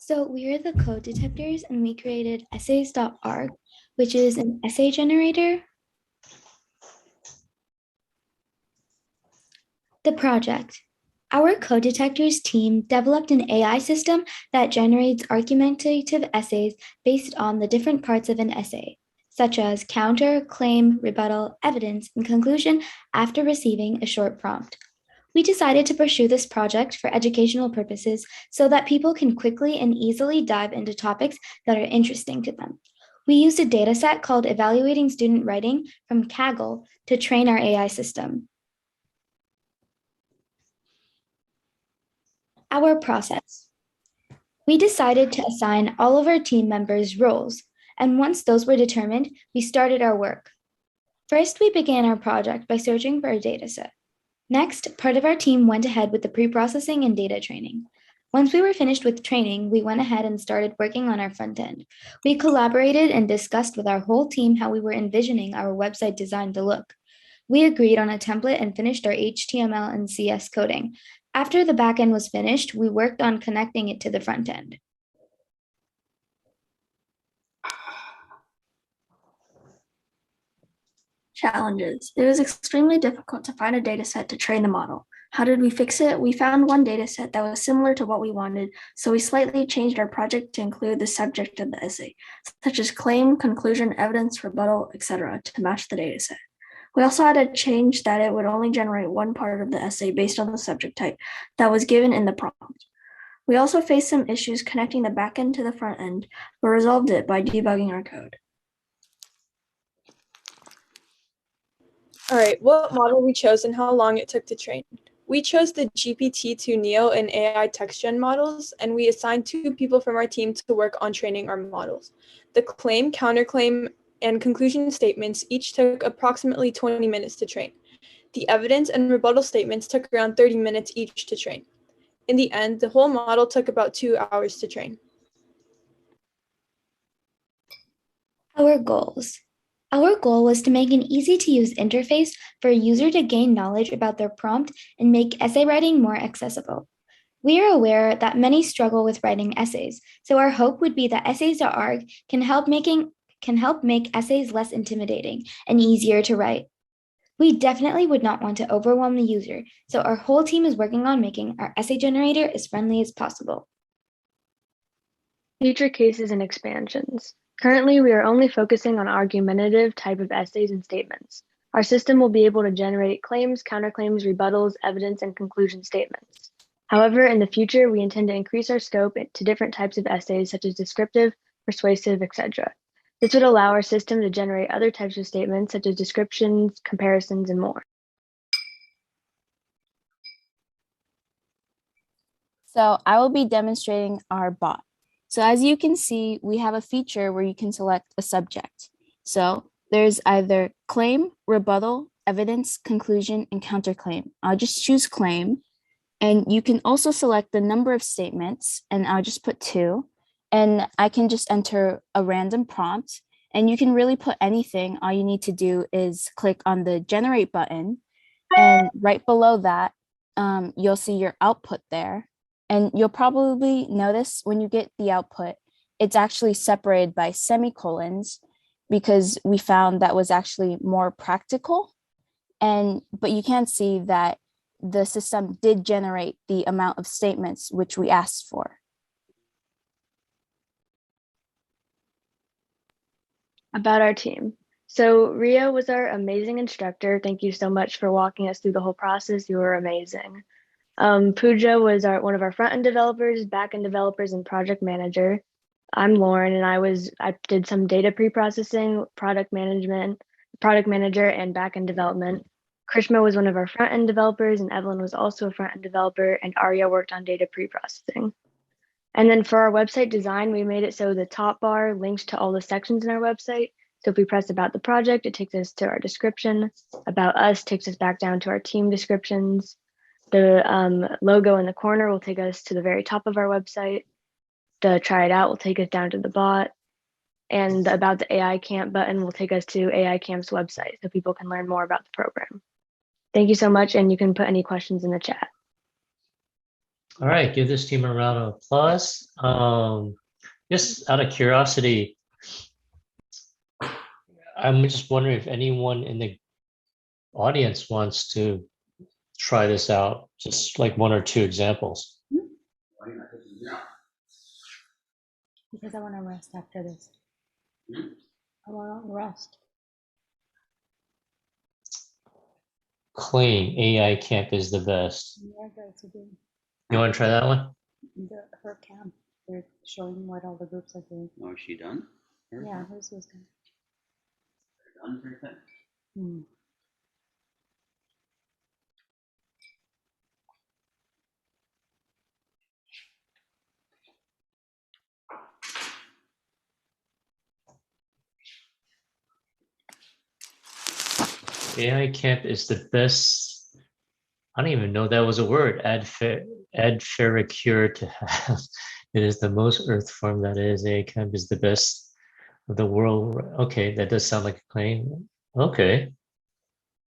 So we are the code detectors and we created essays.org, which is an essay generator. The project. Our code detectors team developed an AI system that generates argumentative essays based on the different parts of an essay, such as counter, claim, rebuttal, evidence, and conclusion after receiving a short prompt. We decided to pursue this project for educational purposes so that people can quickly and easily dive into topics that are interesting to them. We used a dataset called Evaluating Student Writing from Kaggle to train our AI system. Our process. We decided to assign all of our team members roles, and once those were determined, we started our work. First, we began our project by searching for a dataset. Next, part of our team went ahead with the pre-processing and data training. Once we were finished with training, we went ahead and started working on our front end. We collaborated and discussed with our whole team how we were envisioning our website design to look. We agreed on a template and finished our HTML and CS coding. After the backend was finished, we worked on connecting it to the front end. Challenges. It was extremely difficult to find a dataset to train the model. How did we fix it? We found one dataset that was similar to what we wanted, so we slightly changed our project to include the subject of the essay, such as claim, conclusion, evidence, rebuttal, etc., to match the dataset. We also had to change that it would only generate one part of the essay based on the subject type that was given in the prompt. We also faced some issues connecting the backend to the front end, but resolved it by debugging our code. All right, what model we chose and how long it took to train. We chose the GPT-2 Neo and AI text gen models, and we assigned 2 people from our team to work on training our models. The claim, counterclaim, and conclusion statements each took approximately 20 minutes to train. The evidence and rebuttal statements took around 30 minutes each to train. In the end, the whole model took about 2 hours to train. Our goals. Our goal was to make an easy-to-use interface for a user to gain knowledge about their prompt and make essay writing more accessible. We are aware that many struggle with writing essays, so our hope would be that essays.org can help make essays less intimidating and easier to write. We definitely would not want to overwhelm the user, so our whole team is working on making our essay generator as friendly as possible. Future cases and expansions. Currently, we are only focusing on argumentative type of essays and statements. Our system will be able to generate claims, counterclaims, rebuttals, evidence, and conclusion statements. However, in the future, we intend to increase our scope to different types of essays such as descriptive, persuasive, etc. This would allow our system to generate other types of statements such as descriptions, comparisons, and more. So I will be demonstrating our bot. So as you can see, we have a feature where you can select a subject. So there's either claim, rebuttal, evidence, conclusion, and counterclaim. I'll just choose claim. And you can also select the number of statements, and I'll just put 2. And I can just enter a random prompt, and you can really put anything. All you need to do is click on the generate button, and right below that, you'll see your output there. And you'll probably notice when you get the output, it's actually separated by semicolons because we found that was actually more practical. But you can see that the system did generate the amount of statements which we asked for. About our team. So Riya was our amazing instructor. Thank you so much for walking us through the whole process. You were amazing. Pooja was one of our front-end developers, back-end developers, and project manager. I'm Lauren, and I did some data pre-processing, product manager, and back-end development. Karishma was one of our front-end developers, and Evelyn was also a front-end developer, and Arya worked on data pre-processing. And then for our website design, we made it so the top bar links to all the sections in our website. So if we press about the project, it takes us to our description. About us takes us back down to our team descriptions. The logo in the corner will take us to the very top of our website. The try it out will take us down to the bot. And the about the AI Camp button will take us to AI Camp's website so people can learn more about the program. Thank you so much, and you can put any questions in the chat. All right, give this team a round of applause. Just out of curiosity, I'm just wondering if anyone in the audience wants to try this out, just like one or two examples. Because I want to rest after this. I want to rest. Claim AI camp is the best. Yeah, guys are doing You want to try that one? her camp. They're showing what all the groups are doing. Oh, is she done? Yeah, hers was done. Done for that? Hmm. AI camp is the best. I don't even know that was a word. Adfericure to have. It is the most earth form that is. AI camp is the best of the world. Okay, that does sound like a claim. Okay.